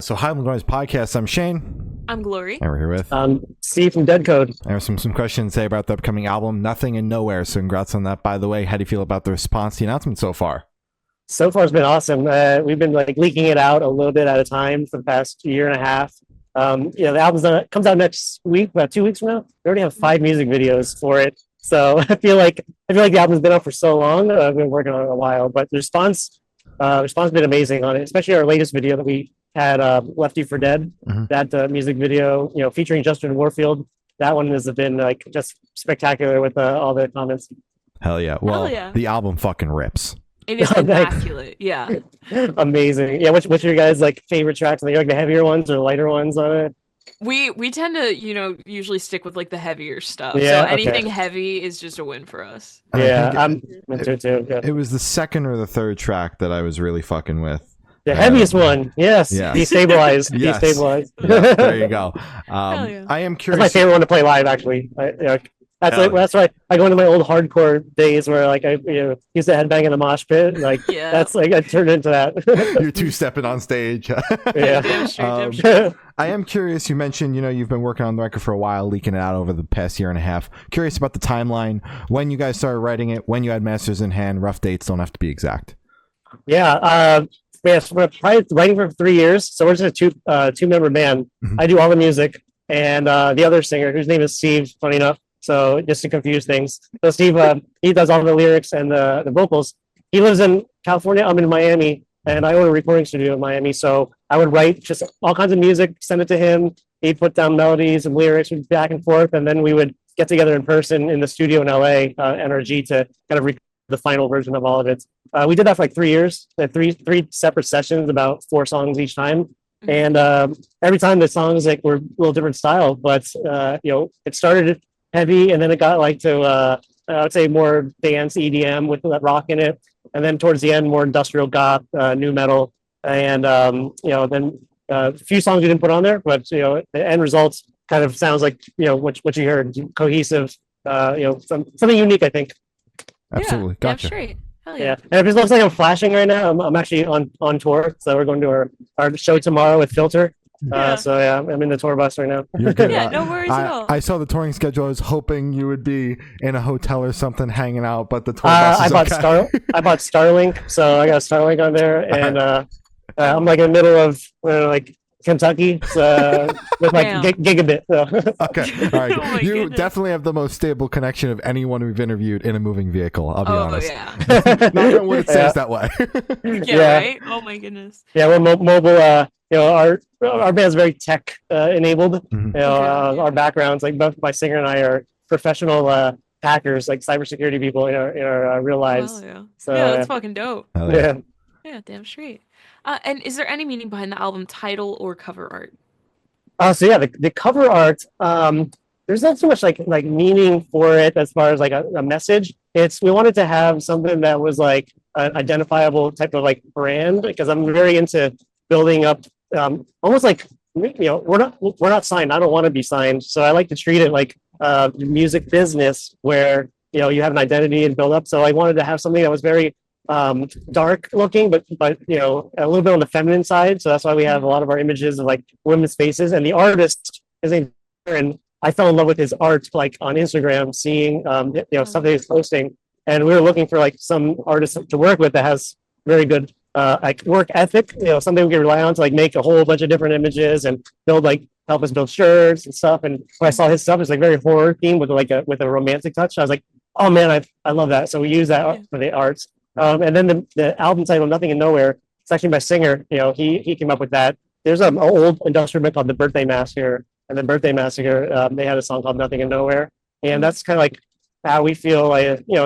So Highland Noise Podcast, I'm Shane. I'm Glory. And we're here with Steve from Deadcode. I have some questions to say about the upcoming album, Nothing and Nowhere. So congrats on that, by the way. How do you feel about the response to the announcement so far? So far, it's been awesome. We've been leaking it out a little bit at a time for the past year and a half. The album comes out next week, about 2 weeks from now. We already have 5 music videos for it. So I feel like the album's been out for so long. I've been working on it a while, but the response has been amazing on it, especially our latest video that we had, Left You for Dead. Mm-hmm. That music video, featuring Justin Warfield. That one has been just spectacular with all the comments. Hell yeah. Well, The album fucking rips. It is immaculate. Yeah. Amazing. Yeah. What's your guys' favorite tracks? Are the heavier ones or lighter ones on it? We tend to, usually stick with the heavier stuff. Yeah, so anything heavy is just a win for us. Yeah, I'm into it too. Yeah. It was the second or the third track that I was really fucking with. The heaviest one, yes. Destabilize. Yes. Destabilize. Yeah, there you go. Yeah. I am curious. That's my favorite one to play live, actually. That's why I go into my old hardcore days where I used to headbang in the mosh pit. That's I turned into that. You're two-stepping on stage. Yeah. Damn straight. I am curious. You mentioned you've been working on the record for a while, leaking it out over the past year and a half. Curious about the timeline, when you guys started writing it, when you had masters in hand. Rough dates don't have to be exact. Yeah. So we're probably writing for 3 years. So we're just a two-member band. Mm-hmm. I do all the music, and the other singer, whose name is Steve, funny enough. So just to confuse things. So Steve, he does all the lyrics and the vocals. He lives in California. I'm in Miami, and I own a recording studio in Miami. So I would write just all kinds of music, send it to him. He'd put down melodies and lyrics back and forth, and then we would get together in person in the studio in LA, NRG, to kind of record the final version of all of it. We did that for 3 years, three separate sessions, about 4 songs each time. And every time the songs were a little different style, but it started heavy, and then it got to I would say more dance EDM with that rock in it, and then towards the end more industrial goth, new metal, and then a few songs we didn't put on there, but the end results kind of sounds like what you heard, cohesive, something unique, I think. Absolutely. Yeah, Gotcha. straight. Hell Yeah, and if it looks like I'm flashing right now, I'm actually on tour, so we're going to our show tomorrow with Filter. I'm in the tour bus right now. You're good. Yeah, no worries at all. I saw the touring schedule. I was hoping you would be in a hotel or something hanging out, but the tour bus is I bought Starlink, so I got Starlink on there, and I'm in the middle of Kentucky with gigabit. So. Okay, all right. Oh You goodness. definitely have the most stable connection of anyone we've interviewed in a moving vehicle. I'll be honest. Yeah. Not what it says that way. Yeah, right? Oh my goodness. Yeah, we're mobile. Our band's very tech enabled. Mhm. Our backgrounds, both my singer and I are professional hackers, cybersecurity people in our real lives. Oh, yeah. So That's fucking dope. Hell yeah. Yeah, damn straight. And is there any meaning behind the album title or cover art? The cover art, there's not so much meaning for it as far as a message. We wanted to have something that was an identifiable type of brand, because I'm very into building up, almost we're not signed. I don't want to be signed, so I like to treat it like music business where you have an identity and build up. So I wanted to have something that was very dark looking, but a little bit on the feminine side. So that's why we have a lot of our images of women's faces. And the artist, his name, and I fell in love with his art on Instagram, seeing stuff that he's posting, and we were looking for some artist to work with that has very good work ethic, something we can rely on to make a whole bunch of different images and build help us build shirts and stuff. And when I saw his stuff, it's very horror themed with a romantic touch. I was like, oh man, I love that. So we use that for the arts. And then the album title, Nothing and Nowhere, it's actually my singer. He came up with that. There's an old industrial band called The Birthday Massacre, and the Birthday Massacre, they had a song called Nothing and Nowhere, and that's kind of how we feel.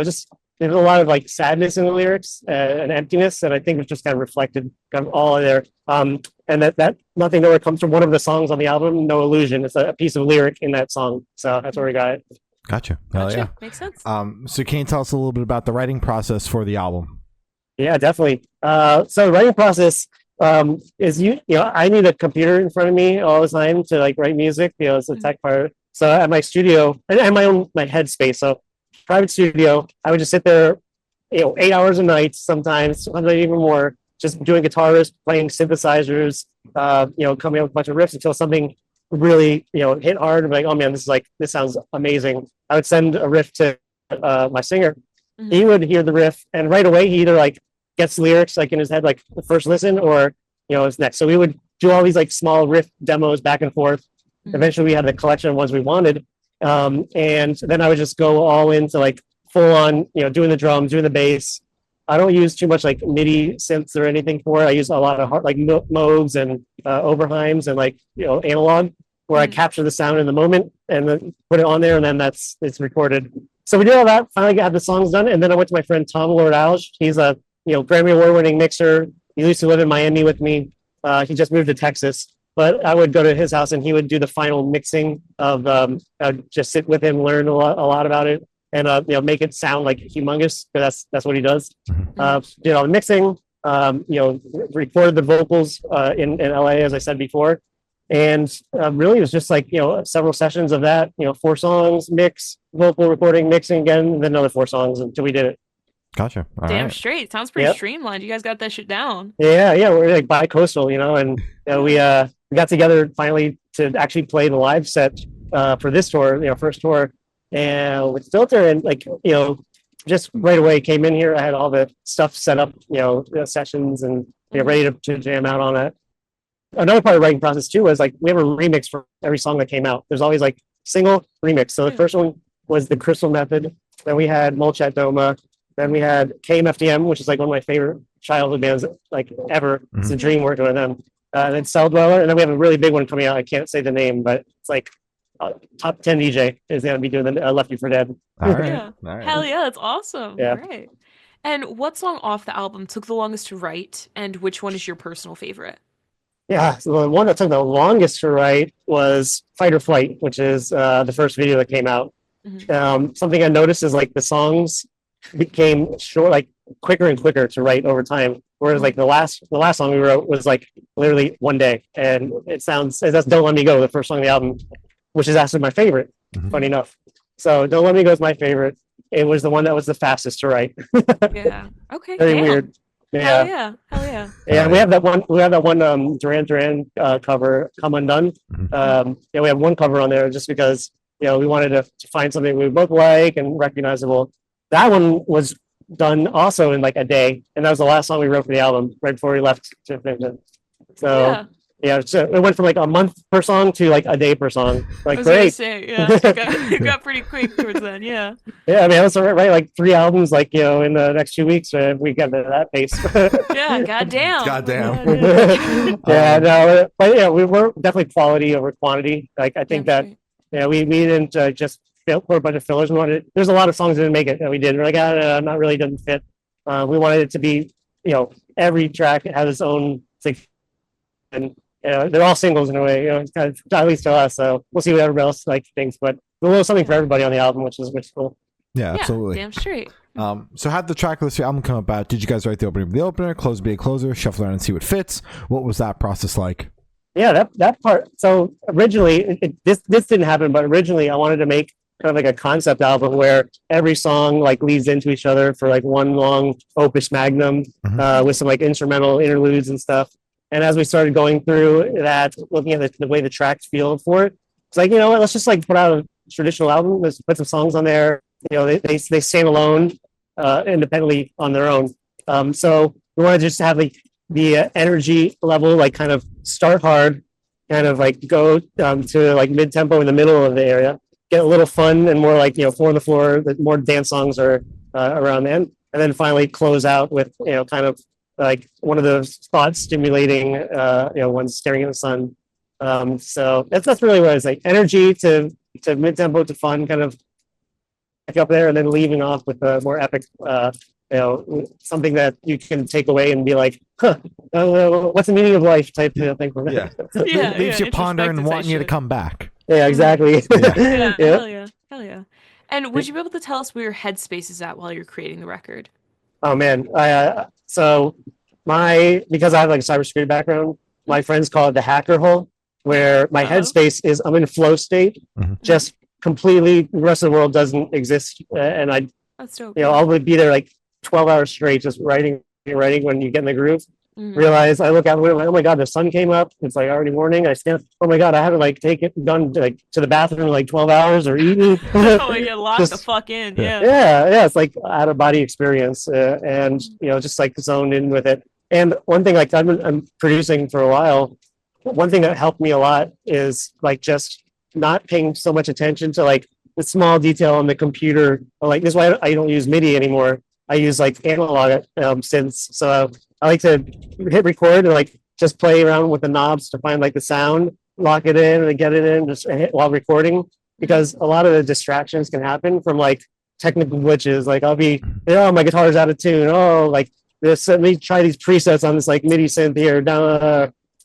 Just there's a lot of sadness in the lyrics and emptiness, and I think it's just kind of reflected kind of all of there. And that Nothing Nowhere comes from one of the songs on the album, No Illusion. It's a piece of lyric in that song, so that's where we got it. Gotcha. Hell yeah. Makes sense. So can you tell us a little bit about the writing process for the album? Yeah, definitely. So the writing process is I need a computer in front of me all the time to write music. It's the tech part. So at my studio, I have my headspace. So private studio, I would just sit there, 8 hours a night, sometimes even more, just doing guitar riffs, playing synthesizers, coming up with a bunch of riffs until something really, hit hard. I'm like, oh man, this sounds amazing. I would send a riff to my singer. Mhm. He would hear the riff, and right away he either like gets lyrics like in his head, like the first listen, or it's next. So we would do all these like small riff demos back and forth. Mhm. Eventually, we had the collection of ones we wanted, and then I would just go all into like full on, doing the drums, doing the bass. I don't use too much like MIDI synths or anything for it. I use a lot of like Moogs and Oberheims and like analog, where I capture the sound in the moment and then put it on there, and then it's recorded. So we did all that. Finally got the songs done, and then I went to my friend Tom Lord Alge. He's a Grammy Award-winning mixer. He used to live in Miami with me. He just moved to Texas, but I would go to his house and he would do the final mixing of. I'd just sit with him, learn a lot about it, and make it sound like humongous, because that's what he does. Did all the mixing. Recorded the vocals in LA, as I said before, and really it was just like several sessions of that. 4 songs, mix, vocal recording, mixing again, and then another 4 songs until we did it. Gotcha. All Damn right. straight. Sounds pretty Yep. streamlined. You guys got that shit down. Yeah, we're like bi-coastal, and we got together finally to actually play the live set for this tour, first tour, and with Filter, and like just right away came in here. I had all the stuff set up, sessions, and ready to jam out on it. Another part of the writing process too was like we have a remix for every song that came out. There's always like single remix. So the first one was the Crystal Method. Then we had Molchat Doma. Then we had KMFDM, which is like one of my favorite childhood bands like ever. It's a dream working with them. And then Cell Dweller, and then we have a really big one coming out. I can't say the name, but it's like top 10 DJ is going to be doing the Left You for Dead. All right. Yeah. All right. Hell yeah, that's awesome. Yeah. Great. And what song off the album took the longest to write, and which one is your personal favorite? Yeah, so the one that took the longest to write was Fight or Flight, which is the first video that came out. Something I noticed is like the songs became short, like quicker and quicker to write over time. Whereas like the last song we wrote was like literally one day, and that's "Don't Let Me Go," the first song on the album, which is actually my favorite. Funny enough, so "Don't Let Me Go" is my favorite. It was the one that was the fastest to write. Yeah. Okay. Very damn. weird. Hell Yeah. yeah. Hell yeah. Yeah, we have that one. We have that one Duran Duran cover, "Come Undone." We have one cover on there just because we wanted to find something we both like and recognizable. That one was done also in like a day, and that was the last song we wrote for the album right before we left to finish it. So so it went from like a month per song to like a day per song. Like I was gonna great. say, yeah, it got pretty quick towards then, yeah. Yeah, I mean, that's all right. Like 3 albums, like in the next 2 weeks, we got to that pace. Yeah, goddamn. Goddamn. Yeah, no, but yeah, we were definitely quality over quantity. Like I think that we didn't just for a bunch of fillers. We wanted. There's a lot of songs that didn't make it that we did. We're like, not really doesn't fit. We wanted it to be, every track has its own thing, and they're all singles in a way. It's kind of, at least to us. So we'll see what everybody else like thinks, but a little something for everybody on the album, which is cool. Yeah, absolutely. Damn straight. So how'd the track list for your album come about? Did you guys write the opening of the opener, close be a closer, shuffle around and see what fits? What was that process like? Yeah, that part. So originally, this didn't happen, but originally I wanted to make kind of like a concept album where every song like leads into each other for like one long opus magnum with some like instrumental interludes and stuff. And as we started going through that, looking at the way the tracks feel for it, it's like, let's just like put out a traditional album. Let's put some songs on there. They stand alone, independently on their own. So we want to just have like the energy level, like kind of start hard, kind of like go to like mid tempo in the middle of the area, get a little fun and more like, 4 on the floor, that more dance songs are around then. And then finally close out with, kind of like one of those thought stimulating, ones staring at the sun. So that's really what it's like, energy to mid tempo to fun, kind of back up there, and then leaving off with a more epic, something that you can take away and be like, what's the meaning of life type thing. Yeah. Yeah, Leaves you pondering and introspective wanting you to shit. come back. Yeah, exactly. Yeah, Yeah. hell yeah. And would you be able to tell us where your headspace is at while you're creating the record? Oh man, so because I have like a cybersecurity background, my friends call it the hacker hole, where my headspace is I'm in flow state, just completely. The rest of the world doesn't exist, and That's dope. I'll be there like 12 hours straight, just writing when you get in the groove. realize I look out the window, like, oh my God, the sun came up. It's like already morning. I stand, oh my God, I haven't like gone like to the bathroom in like 12 hours or eaten. Oh, yeah, lock the Just- fuck in. Yeah. yeah, it's like out of body experience, and just like zoned in with it. And one thing, like I'm producing for a while. One thing that helped me a lot is like just not paying so much attention to like the small detail on the computer. Like this is why I don't use MIDI anymore. I use like analog synths. So I like to hit record and like just play around with the knobs to find like the sound, lock it in and get it in just hit while recording, because a lot of the distractions can happen from like technical glitches. Like I'll be, oh, my guitar's out of tune. Oh, like this, let me try these presets on this like MIDI synth here.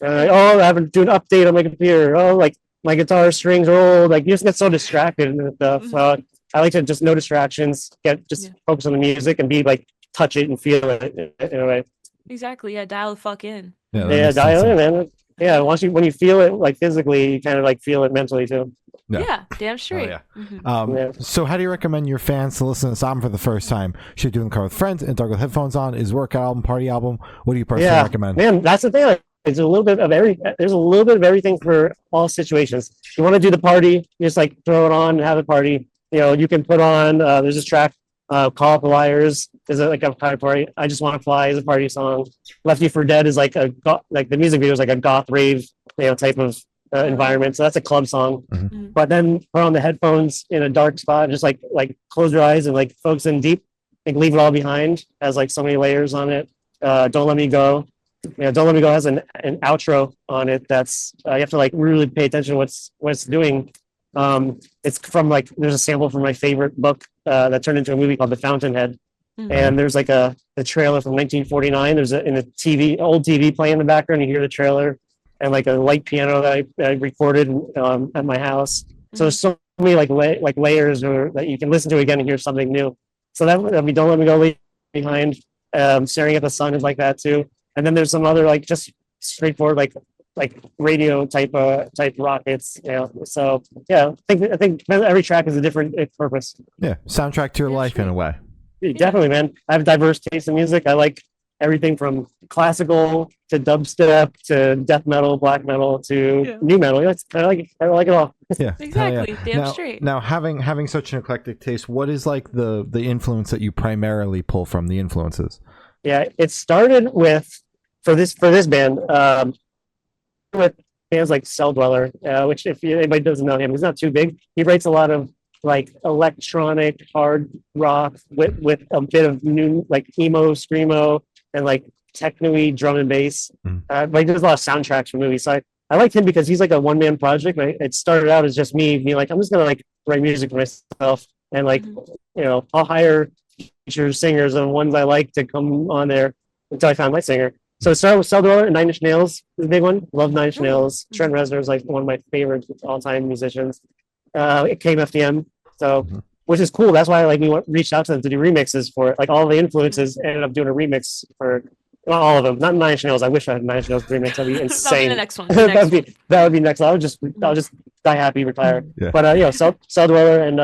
Oh, I haven't do an update on my computer. Oh, like my guitar strings are old. Like you just get so distracted and stuff. So I like to just no distractions, focus on the music and be like touch it and feel it in a way. Exactly. Yeah. Dial the fuck in. Yeah, dial in, man. Yeah, when you feel it like physically, you kind of like feel it mentally too. Yeah, damn straight. Yeah. So how do you recommend your fans to listen to this album for the first time? Should do in the car with friends, in dark with headphones on? Is workout album, party album? What do you personally recommend? Man, that's the thing. Like, there's a little bit of everything for all situations. You want to do the party, just like throw it on and have a party. You can put on, there's this track, Call Up the Liars is like a party. I Just Want to Fly is a party song. Left You for Dead is like like the music video is like a goth rave, type of environment. So that's a club song. But then put on the headphones in a dark spot, just like close your eyes and like focus in deep, like leave it all behind. Has like so many layers on it. Don't Let Me Go. Don't Let Me Go has an outro on it that's you have to like really pay attention to what it's doing. It's from like there's a sample from my favorite book that turned into a movie called The Fountainhead. And there's like the trailer from 1949. There's in a old TV playing in the background. You hear the trailer and like a light piano that I recorded at my house. So there's so many like layers that you can listen to again and hear something new. So that'd be Don't Let Me Go, Leave Behind. Staring at the Sun is like that too. And then there's some other like just straightforward like radio type rockets. So yeah, I think every track is a different purpose. Yeah, soundtrack to your life in a way. Definitely, man. I have a diverse taste in music. I like everything from classical to dubstep to death metal, black metal to new metal. I like it all. Yeah, exactly. Damn straight. Now, having such an eclectic taste, what is like the influence that you primarily pull from? The influences. Yeah, it started with for this band with bands like Cell Dweller, which if anybody doesn't know him, he's not too big. He writes a lot of like electronic hard rock with a bit of new like emo, screamo, and like techno-y drum and bass. But he does a lot of soundtracks for movies. So I like him because he's like a one-man project. It started out as just me being like, I'm just gonna like write music for myself, and like I'll hire features, singers, and ones I like to come on there until I found my singer. So it started with Cell Dweller and 9 Inch Nails is a big one. Love 9 Inch Nails. Trent Reznor is like one of my favorite all-time musicians. It came FDM, so which is cool. That's why like we reached out to them to do remixes for it. Like all the influences ended up doing a remix for not all of them. Not 9 Inch Nails. I wish I had 9 Inch Nails remix. That'd be insane. That'll be the next one. That would be next. I'll just die happy, retire. Yeah. But Cell Dweller and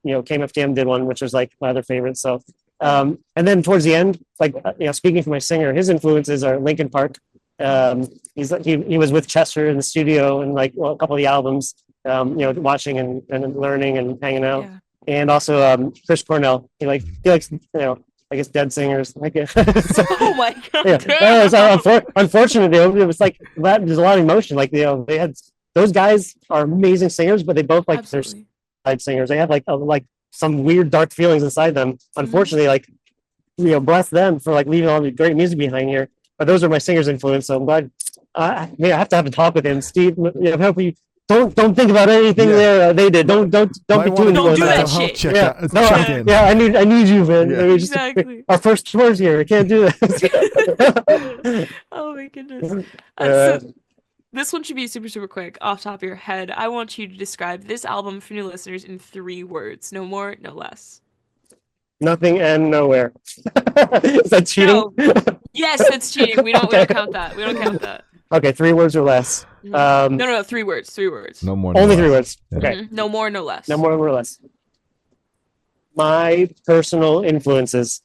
KMFDM did one, which was like my other favorite. So and then towards the end, like speaking for my singer, his influences are Linkin Park. He was with Chester in the studio and like a couple of the albums. Watching and learning and hanging out, and also Chris Cornell. He likes I guess dead singers. Like Oh my god! Unfortunately, it was like there's a lot of emotion. Like they had those guys are amazing singers, but they both like their side singers. They have like some weird dark feelings inside them. Unfortunately, like bless them for like leaving all the great music behind here. But those are my singers' influence. So I'm glad. I have to have a talk with him, Steve. I hope you. Don't think about anything they did. Don't be too Don't do that shit. I need you, man. Yeah. Exactly. Our first tours here. I can't do that. Oh my goodness. So this one should be super, super quick. Off top of your head, I want you to describe this album for new listeners in 3 words. No more, no less. Nothing and nowhere. Is that cheating? No. Yes, that's cheating. We don't count that. Okay, 3 words or less. No, 3 words. 3 words. No more. Only 3 words. Okay. No more, no less. No more or less. My personal influences.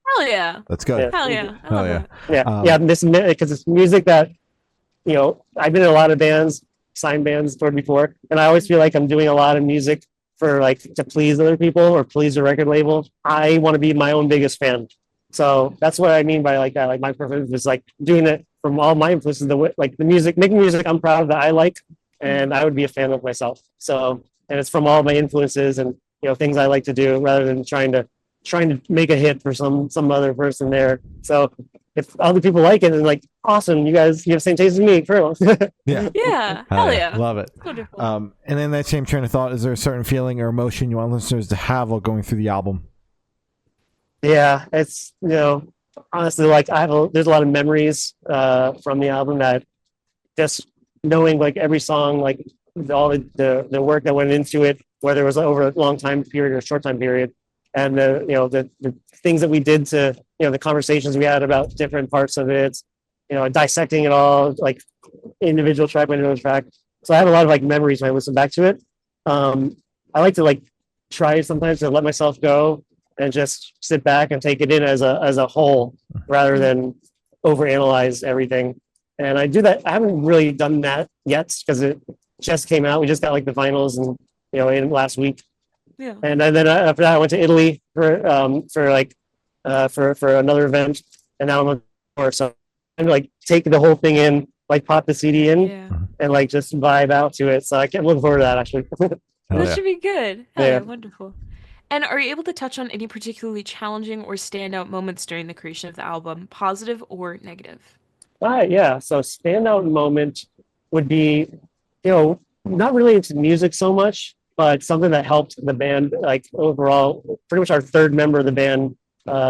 Hell yeah. That's good. Hell yeah. I Hell love yeah. that. Yeah. This because it's music that I've been in a lot of bands, signed bands before, and I always feel like I'm doing a lot of music for like to please other people or please a record label. I want to be my own biggest fan. So that's what I mean by like that. Like my preference is like doing it from all my influences, like the music, making music I'm proud of that I like, and I would be a fan of myself. So, and it's from all my influences and things I like to do rather than trying to make a hit for some other person there. So if other people like it, and like, awesome, you have the same taste as me. Yeah. Yeah. Hell yeah. Love it. Wonderful. And in that same train of thought, is there a certain feeling or emotion you want listeners to have while going through the album? Yeah, it's honestly like there's a lot of memories from the album that just knowing like every song, like all the work that went into it, whether it was over a long time period or a short time period, and the things that we did to the conversations we had about different parts of it, dissecting it all like individual track by individual track. So I have a lot of like memories when I listen back to it. I like to like try sometimes to let myself go and just sit back and take it in as a whole rather than overanalyze everything. And I do that. I haven't really done that yet because it just came out. We just got like the finals and in last week. Yeah. And then after that, I went to Italy for another event, and now I'm on tour. So I'm like take the whole thing in, like pop the CD in, and like just vibe out to it. So I can't look forward to that actually. That should be good. Hell yeah, wonderful. And are you able to touch on any particularly challenging or standout moments during the creation of the album, positive or negative? Yeah. So standout moment would be, not really into music so much, but something that helped the band, like overall, pretty much our third member of the band,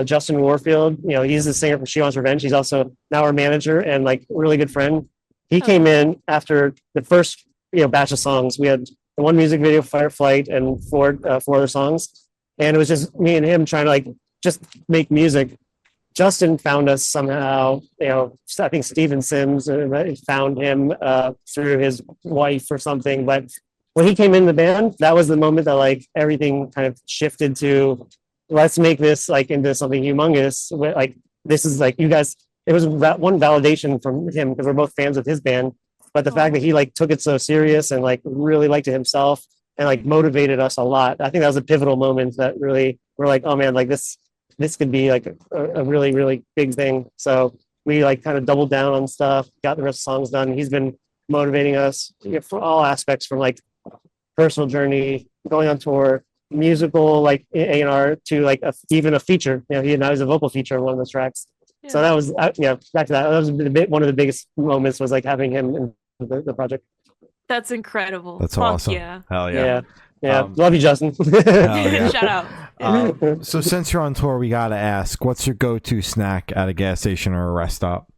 Justin Warfield. He's the singer from She Wants Revenge. He's also now our manager and like a really good friend. He came in after the first, batch of songs. We had the one music video, Fireflight, and four other songs. And it was just me and him trying to like just make music. Justin found us somehow. I think Steven Sims found him through his wife or something. But when he came in the band, that was the moment that like everything kind of shifted to, let's make this like into something humongous. Like this is like you guys. It was one validation from him because we're both fans of his band. But the fact that he like took it so serious and like really liked it himself and like motivated us a lot. I think that was a pivotal moment that really we're like, oh man, like this could be like a really, really big thing. So we like kind of doubled down on stuff, got the rest of the songs done. He's been motivating us for all aspects, from like personal journey, going on tour, musical, like A&R, to like even a feature. He and I was a vocal feature on one of the tracks. Yeah. So that was, back to that. That was one of the biggest moments was like having him in the project. That's incredible. That's Fuck awesome. Yeah. Hell yeah. Yeah. Love you, Justin. Yeah. Shout out. So since you're on tour, we got to ask, what's your go-to snack at a gas station or a rest stop?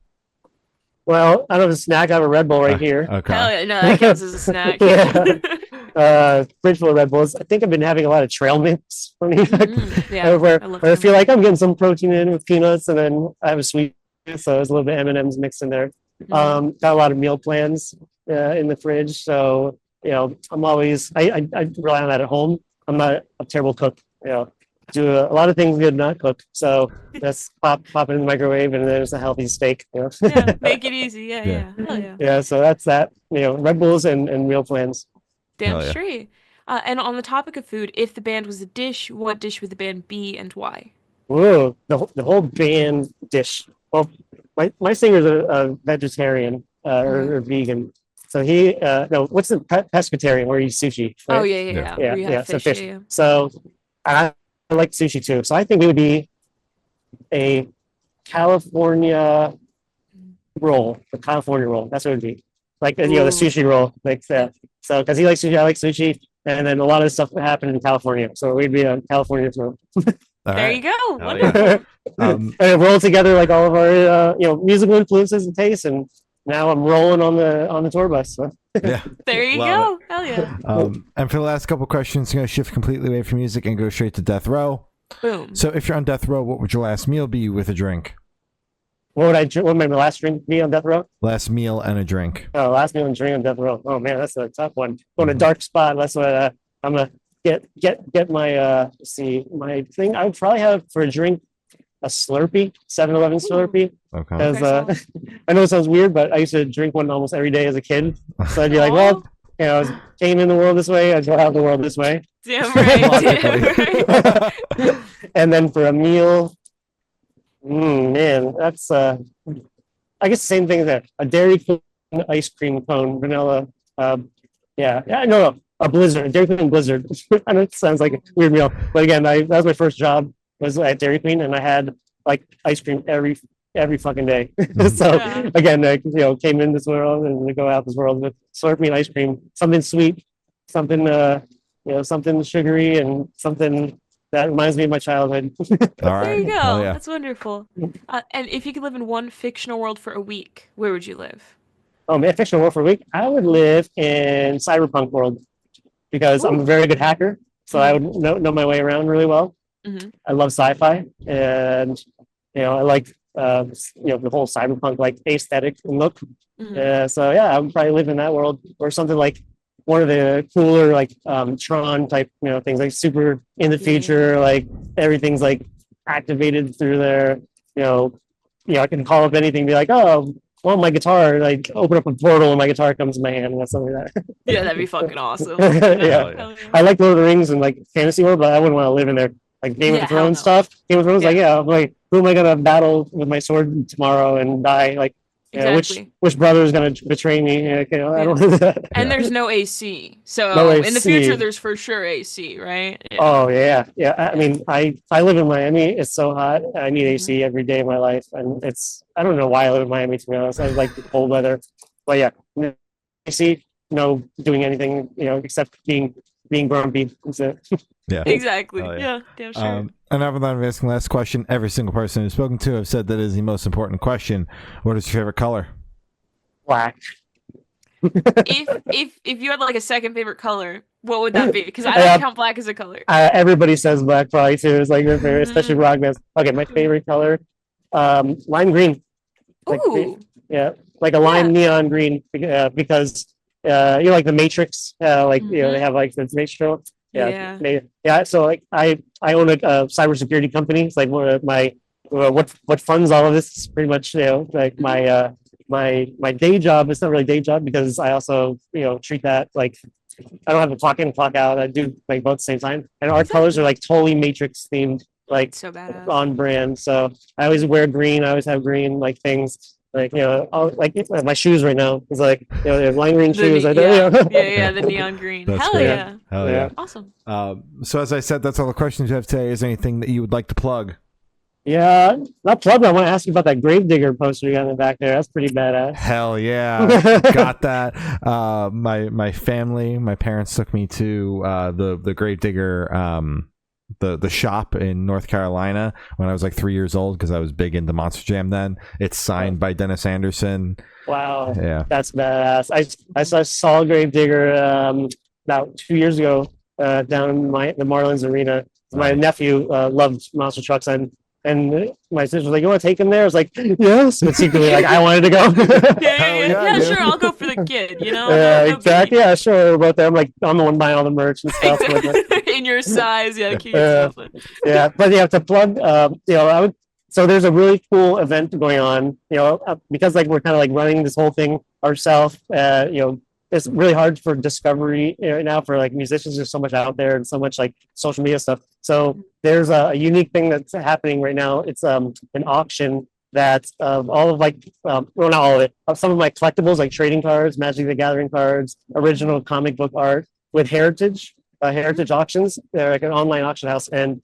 Well, I don't have a snack. I have a Red Bull right here. Okay. Hell yeah. No, that counts as a snack. Fridge full of Red Bulls. I think I've been having a lot of trail mix for me. Where I feel like I'm getting some protein in with peanuts, and then I have a sweet, so there's a little bit of M&Ms mixed in there. Got a lot of meal plans in the fridge, so I'm always I rely on that at home. I'm not a terrible cook. Do a lot of things good, not cook. So just pop it in the microwave, and there's a healthy steak. Yeah, make it easy. Yeah. Hell yeah. Yeah, so that's that. Red Bulls and meal plans. Damn straight. And on the topic of food, if the band was a dish, what dish would the band be and why? Whoa, the whole band dish. Well, my singer's a vegetarian or vegan. So he what's the pescatarian where you eat sushi? Right? Oh yeah. So fish. Yeah. So I like sushi too. So I think it would be a California roll. The California roll. That's what it would be. Like the sushi roll, like that. So because he likes sushi, I like sushi, and then a lot of this stuff happened in California. So we'd be a California roll. There you go. Wonderful. And roll together like all of our musical influences and tastes, and now I'm rolling on the tour bus. So. Yeah. There you go. Hell yeah. And for the last couple questions, I'm going to shift completely away from music and go straight to death row. Boom. So if you're on death row, what would your last meal be with a drink? What would my last drink be on death row? Last meal and a drink. Oh, last meal and drink on death row. Oh man, that's a tough one. Going a dark spot. That's what I'm gonna get my my thing. I would probably have for a drink Slurpee, 7-Eleven Slurpee. Okay. Because Okay. I know it sounds weird, but I used to drink one almost every day as a kid. So I'd be like, well, you know, I came in the world this way, I'd go out in the world this way. Damn right. Damn right. And then for a meal, man, that's I guess the same thing there. A Dairy Queen ice cream cone, vanilla. No, a Blizzard, a Dairy Queen Blizzard. I know it sounds like a weird meal, but again, that was my first job, was at Dairy Queen, and I had like ice cream every fucking day. So Yeah. again, I, you know, came in this world and go out this world with Slurpee and ice cream, something sweet, something you know, something sugary, and something that reminds me of my childhood. All right. There you go. Hell yeah. That's wonderful. And if you could live in one fictional world for a week, where would you live? Oh man, fictional world for a week. I would live in cyberpunk world because I'm a very good hacker, so I would know my way around really well. Mhm. I love sci-fi, and you know, I like you know, the whole cyberpunk like aesthetic and look. Mhm. So yeah, I would probably live in that world, or something like one of the cooler like Tron type, you know, things like super in the future, like everything's like activated through there. I can call up anything, be like, oh, well, my guitar, like open up a portal and my guitar comes in my hand, and that's something like that. Yeah, that'd be fucking awesome. Yeah. Hell I like Lord of the Rings and like fantasy world, but I wouldn't want to live in there. Like Game Yeah, of hell Thrones no. stuff. Game of Thrones, Yeah. like, yeah, I'm like, who am I gonna battle with my sword tomorrow and die? Like, Exactly. which brother is gonna betray me? Like, you know, I don't. And Yeah. there's no AC. So No in the future, AC. there's for sure AC, right? Yeah. Oh yeah. I mean, I live in Miami. It's so hot. I need AC every day of my life, and I don't know why I live in Miami, to be honest. I like the cold weather, but yeah, no AC, no doing anything, you know, except being grumpy. That's it. Yeah. Exactly. Hell Yeah. Damn sure. And other than asking the last question, every single person who's spoken to have said that is the most important question. What is your favorite color? Black. if you had like a second favorite color, what would that be? Because I I don't have- count black as a color. Everybody says black probably too. It's like their favorite, especially rock bands. Okay, my favorite color, lime green. Like, Ooh. yeah, like a lime neon green, because you know, like the Matrix, like you know, they have like the Matrix. Yeah. So like I own a cybersecurity company. It's like one of my what funds all of this is pretty much, you know, like my my day job. It's not really a day job because I also, you know, treat that like I don't have to clock in, clock out. I do like both at the same time. And our colors are like totally Matrix themed, like So badass. on brand. So I always wear green. I always have green like things. Like, you know, like my shoes right now is like, you know, they have lime green shoes. I don't know. Yeah, the neon green. That's Hell great. yeah. Hell yeah. Awesome. So as I said, that's all the questions you have today. Is there anything that you would like to plug? Yeah, not plug. I want to ask you about that Gravedigger poster you got in the back there. That's pretty badass. Hell yeah, got that. My family, my parents took me to the Gravedigger the shop in North Carolina when I was like 3 years old, because I was big into Monster Jam then. It's signed by Dennis Anderson. Wow, Yeah, that's badass. I saw Gravedigger about 2 years ago down in the Marlins Arena. My nephew loved monster trucks, and my sister was like, "You want to take him there?" I was like, "Yes," but secretly, like, I wanted to go. Yeah, sure. I'll go for the kid. You know. Yeah, No exactly. Yeah, sure. About that, I'm like, I'm the one buying all the merch and stuff. biggie. In your size, yeah. Keep yourself in. Yeah, but yeah, to plug, you know, so there's a really cool event going on, you know, because like we're kind of like running this whole thing ourselves. You know, it's really hard for discovery right now for like musicians. There's so much out there and so much like social media stuff. So there's a unique thing that's happening right now. It's an auction that all of like, well, not all of it, some of my collectibles like trading cards, Magic the Gathering cards, original comic book art with Heritage auctions. They're like an online auction house, and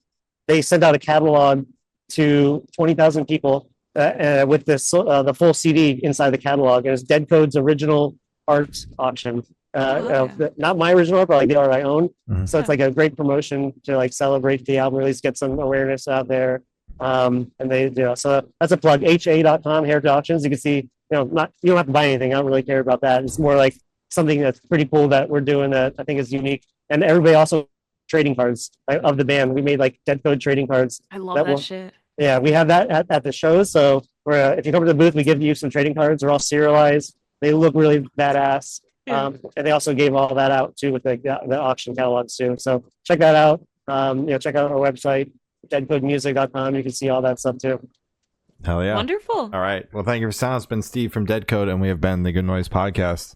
they send out a catalog to 20,000 people with this the full CD inside the catalog. And it's Deadcode's original art auction. Not my original art, but like the art I own. So it's like a great promotion to like celebrate the album release, get some awareness out there. And they do. So that's a plug. ha.com, Heritage Auctions. You can see, you know, you don't have to buy anything. I don't really care about that. It's more like something that's pretty cool that we're doing that I think is unique. And everybody also trading cards of the band. We made like Deadcode trading cards. I love that shit. Yeah, we have that at the shows. So if you come to the booth, we give you some trading cards. They're all serialized. They look really badass. And they also gave all that out too with the auction catalogs too. So check that out. You know, check out our website. deadcodemusic.com. You can see all that stuff too. Hell yeah. Wonderful. All right. Well, thank you for sound. It's been Steve from Deadcode, and we have been the Good Noise Podcast.